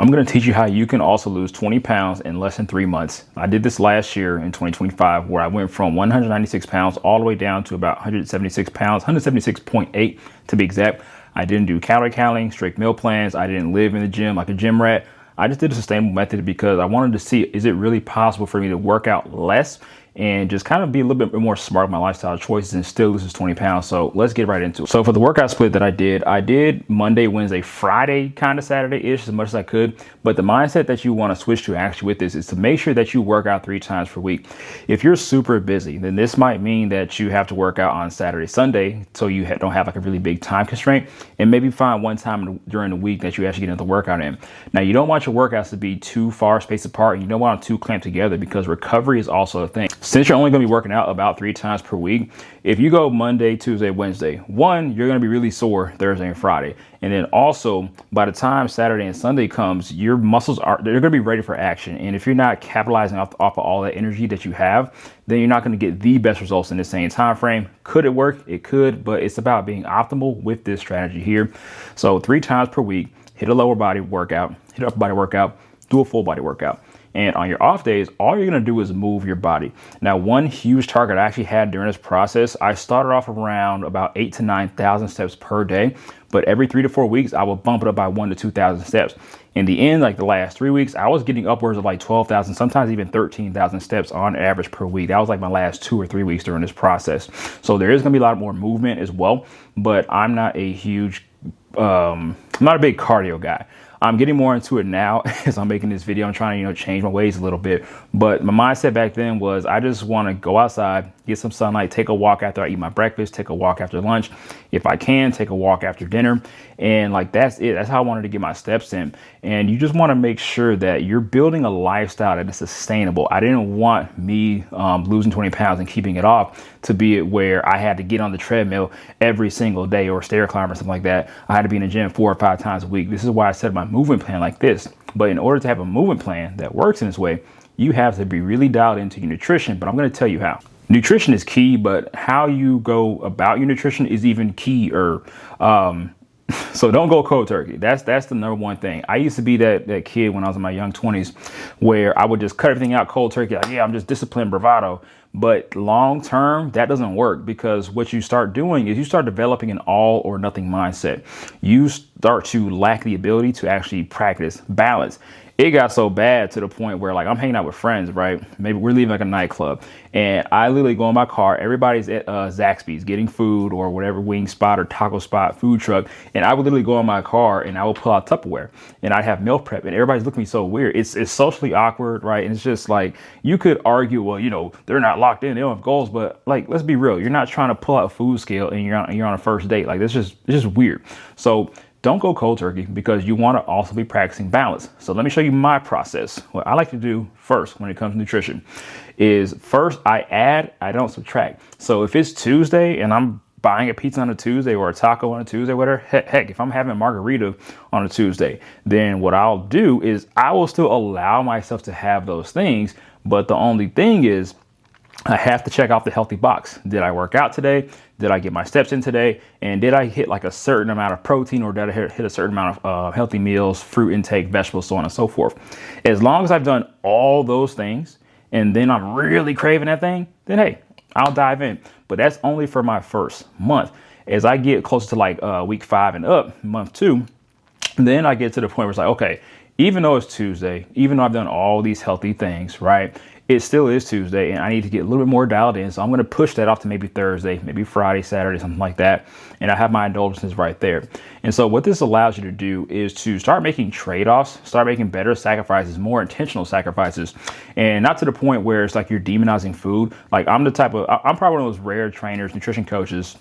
I'm going to teach you how you can also lose 20 pounds in less than 3 months. I did this last year in 2025, where I went from 196 pounds all the way down to about 176 pounds, 176.8 to be exact. I didn't do calorie counting, strict meal plans. I didn't live in the gym like a gym rat. I just did a sustainable method because I wanted to see, is it really possible for me to work out less and just kind of be a little bit more smart with my lifestyle choices and still lose 20 pounds. So let's get right into it. So for the workout split that I did Monday, Wednesday, Friday, kind of Saturday-ish as much as I could. But the mindset that you want to switch to actually with this is to make sure that you work out 3 times per week. If you're super busy, then this might mean that you have to work out on Saturday, Sunday, so you don't have like a really big time constraint, and maybe find one time during the week that you actually get another workout in. Now, you don't want your workouts to be too far spaced apart, and you don't want them too clamped together because recovery is also a thing. Since you're only going to be working out about 3 times per week, if you go Monday, Tuesday, Wednesday, you're going to be really sore Thursday and Friday. And then also by the time Saturday and Sunday comes, your muscles they're going to be ready for action. And if you're not capitalizing off of all that energy that you have, then you're not going to get the best results in the same time frame. Could it work? It could, but it's about being optimal with this strategy here. So 3 times per week, hit a lower body workout, hit an upper body workout, do a full body workout. And on your off days, all you're going to do is move your body. Now, one huge target I actually had during this process, I started off around about 8,000 to 9,000 steps per day. But every 3 to 4 weeks, I would bump it up by 1,000 to 2,000 steps. In the end, like the last 3 weeks, I was getting upwards of like 12,000, sometimes even 13,000 steps on average per week. That was like my last 2 or 3 weeks during this process. So there is going to be a lot more movement as well. But I'm not a I'm not a big cardio guy. I'm getting more into it now as I'm making this video. I'm trying to, change my ways a little bit. But my mindset back then was I just want to go outside, get some sunlight, take a walk after I eat my breakfast, take a walk after lunch. If I can, take a walk after dinner. And like, that's it. That's how I wanted to get my steps in. And you just want to make sure that you're building a lifestyle that is sustainable. I didn't want me losing 20 pounds and keeping it off to be where I had to get on the treadmill every single day or stair climb or something like that. I had to be in the gym 4 or 5 times a week. This is why I set my movement plan like this. But in order to have a movement plan that works in this way, you have to be really dialed into your nutrition. But I'm going to tell you how. Nutrition is key, but how you go about your nutrition is even key. So don't go cold turkey. That's the number one thing. I used to be that kid when I was in my young 20s where I would just cut everything out cold turkey. Like, yeah, I'm just disciplined, bravado. But long term, that doesn't work, because what you start doing is you start developing an all or nothing mindset. You start to lack the ability to actually practice balance. It got so bad to the point where, like, I'm hanging out with friends, right? Maybe we're leaving like a nightclub, and I literally go in my car. Everybody's at Zaxby's getting food or whatever, wing spot or taco spot, food truck. And I would literally go in my car and I would pull out Tupperware and I'd have meal prep, and everybody's looking at me so weird. It's socially awkward, right? And it's just like, you could argue, well, they're not locked in, they don't have goals, but like, let's be real. You're not trying to pull out a food scale and you're on a first date. Like, it's just weird. So don't go cold turkey, because you want to also be practicing balance. So let me show you my process. What I like to do first when it comes to nutrition is first I add, I don't subtract. So if it's Tuesday and I'm buying a pizza on a Tuesday or a taco on a Tuesday, whatever, heck, if I'm having a margarita on a Tuesday, then what I'll do is I will still allow myself to have those things. But the only thing is, I have to check off the healthy box. Did I work out today? Did I get my steps in today? And did I hit like a certain amount of protein, or did I hit a certain amount of healthy meals, fruit intake, vegetables, so on and so forth? As long as I've done all those things and then I'm really craving that thing, then hey, I'll dive in. But that's only for my first month. As I get closer to like week 5 and up, month 2, then I get to the point where it's like, okay, even though it's Tuesday, even though I've done all these healthy things, right? It still is Tuesday, and I need to get a little bit more dialed in. So I'm going to push that off to maybe Thursday, maybe Friday, Saturday, something like that. And I have my indulgences right there. And so what this allows you to do is to start making trade-offs, start making better sacrifices, more intentional sacrifices, and not to the point where it's like you're demonizing food. Like, I'm probably one of those rare trainers, nutrition coaches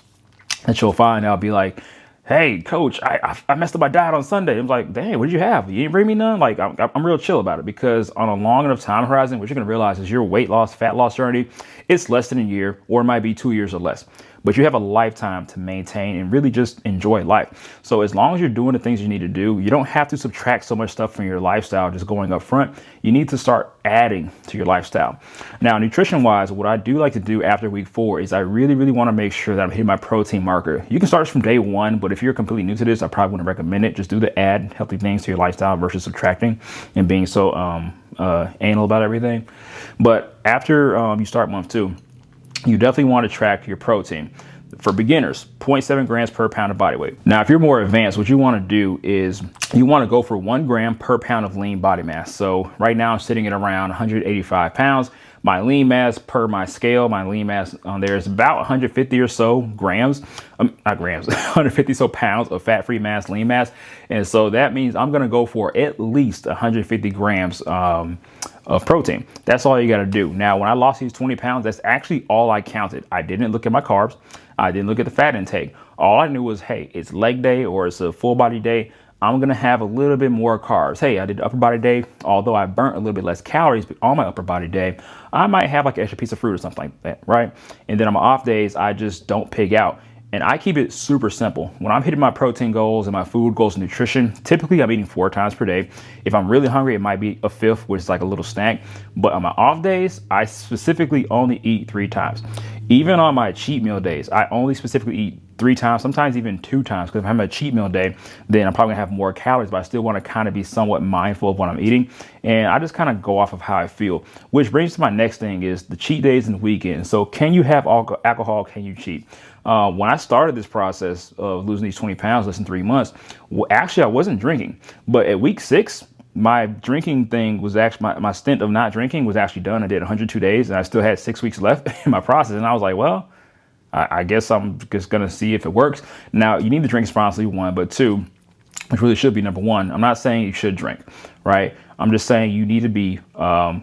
that you'll find. I'll be like, hey, coach, I messed up my diet on Sunday. I'm like, dang, what did you have? You didn't bring me none? Like, I'm real chill about it, because on a long enough time horizon, what you're going to realize is your weight loss, fat loss journey, it's less than a year, or it might be 2 years or less. but you have a lifetime to maintain and really just enjoy life. So as long as you're doing the things you need to do, you don't have to subtract so much stuff from your lifestyle just going up front. You need to start adding to your lifestyle. Now, nutrition wise, what I do like to do after week 4 is I really want to make sure that I'm hitting my protein marker. You can start from day 1, but if you're completely new to this, I probably wouldn't recommend it. Just do the add healthy things to your lifestyle versus subtracting and being so anal about everything. But after you start month 2, you definitely want to track your protein. For beginners, 0.7 grams per pound of body weight. Now, if you're more advanced, what you want to do is you want to go for 1 gram per pound of lean body mass. So right now I'm sitting at around 185 pounds. My lean mass per my scale, my lean mass on there is about 150 or so grams, not grams, 150 so pounds of fat-free mass, lean mass. And so that means I'm going to go for at least 150 grams of protein. That's all you got to do. Now, when I lost these 20 pounds, that's actually all I counted. I didn't look at my carbs. I didn't look at the fat intake. All I knew was, hey, it's leg day or it's a full body day. I'm going to have a little bit more carbs. Hey, I did upper body day. Although I burnt a little bit less calories on my upper body day, I might have like an extra piece of fruit or something like that, right? And then on my off days, I just don't pig out. And I keep it super simple. When I'm hitting my protein goals and my food goals and nutrition, typically I'm eating 4 times per day. If I'm really hungry, it might be a 5th, which is like a little snack. But on my off days, I specifically only eat 3 times. Even on my cheat meal days, I only specifically eat 3 times, sometimes even 2 times. Because if I'm having a cheat meal day, then I'm probably gonna have more calories, but I still want to kind of be somewhat mindful of what I'm eating. And I just kind of go off of how I feel, which brings to my next thing is the cheat days and the weekends. So can you have alcohol? Can you cheat? When I started this process of losing these 20 pounds less than 3 months, well, actually I wasn't drinking, but at week 6, my drinking thing was actually my stint of not drinking was actually done. I did 102 days and I still had 6 weeks left in my process. And I was like, well, I guess I'm just going to see if it works. Now, you need to drink responsibly, 1, but 2, which really should be number 1. I'm not saying you should drink, right? I'm just saying you need to be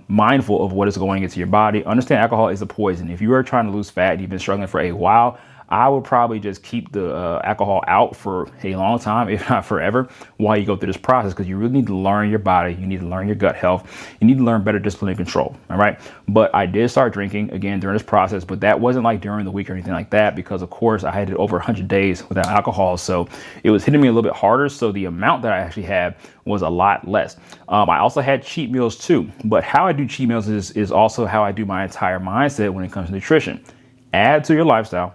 mindful of what is going into your body. Understand alcohol is a poison. If you are trying to lose fat and you've been struggling for a while, I would probably just keep the alcohol out for a long time, if not forever, while you go through this process, because you really need to learn your body. You need to learn your gut health. You need to learn better discipline and control. All right. But I did start drinking again during this process, but that wasn't like during the week or anything like that, because of course I had over 100 days without alcohol. So it was hitting me a little bit harder. So the amount that I actually had was a lot less. I also had cheat meals too, but how I do cheat meals is also how I do my entire mindset when it comes to nutrition. Add to your lifestyle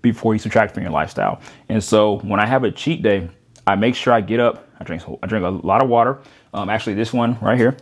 before you subtract from your lifestyle. And so when I have a cheat day, I make sure I get up, I drink a lot of water. Actually this one right here,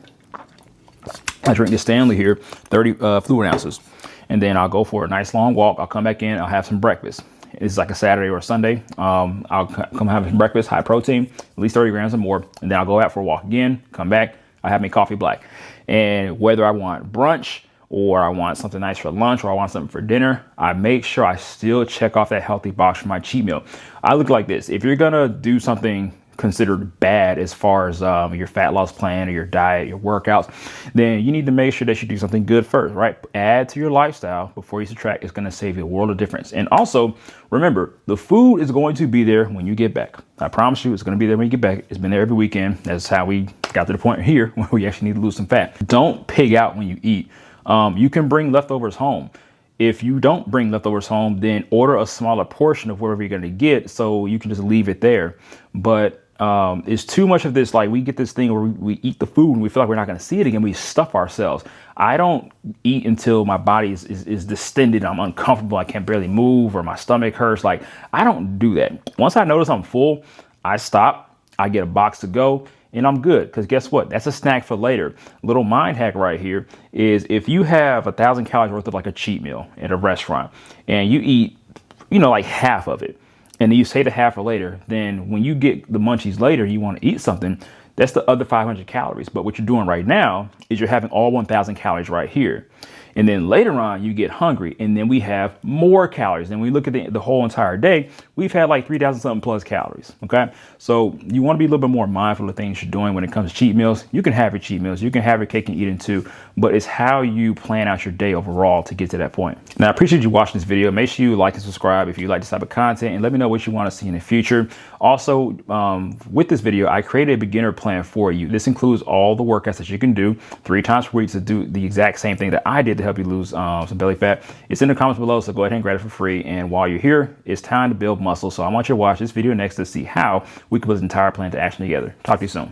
I drink this Stanley here, 30 fluid ounces. And then I'll go for a nice long walk. I'll come back in, I'll have some breakfast. It's like a Saturday or a Sunday. I'll come have some breakfast, high protein, at least 30 grams or more. And then I'll go out for a walk again, come back, I have my coffee black. And whether I want brunch, or I want something nice for lunch, or I want something for dinner, I make sure I still check off that healthy box for my cheat meal. I look like this. If you're gonna do something considered bad as far as your fat loss plan or your diet, your workouts, then you need to make sure that you do something good first, right? Add to your lifestyle before you subtract. It's going to save you a world of difference. And also remember, the food is going to be there when you get back. I promise you, it's going to be there when you get back. It's been there every weekend. That's how we got to the point here where we actually need to lose some fat. Don't pig out when you eat. You can bring leftovers home. If you don't bring leftovers home, then order a smaller portion of whatever you're going to get, so you can just leave it there. But it's too much of this. Like, we get this thing where we eat the food and we feel like we're not going to see it again. We stuff ourselves. I don't eat until my body is distended. I'm uncomfortable. I can't barely move, or my stomach hurts. Like, I don't do that. Once I notice I'm full, I stop. I get a box to go. And I'm good, because guess what? That's a snack for later. Little mind hack right here is, if you have 1,000 calories worth of like a cheat meal at a restaurant and you eat, like half of it, and then you save the half for later, then when you get the munchies later, you want to eat something, that's the other 500 calories. But what you're doing right now is you're having all 1,000 calories right here. And then later on, you get hungry, and then we have more calories. And we look at the whole entire day, we've had like 3,000 something plus calories. Okay. So you want to be a little bit more mindful of things you're doing when it comes to cheat meals. You can have your cheat meals, you can have your cake and eat it too, but it's how you plan out your day overall to get to that point. Now, I appreciate you watching this video. Make sure you like and subscribe if you like this type of content, and let me know what you want to see in the future. Also, with this video, I created a beginner plan for you. This includes all the workouts that you can do 3 times per week to do the exact same thing that I did to help you lose some belly fat. It's in the comments below, so go ahead and grab it for free. And while you're here, it's time to build muscle. So I want you to watch this video next to see how we can put this entire plan to action together. Talk to you soon.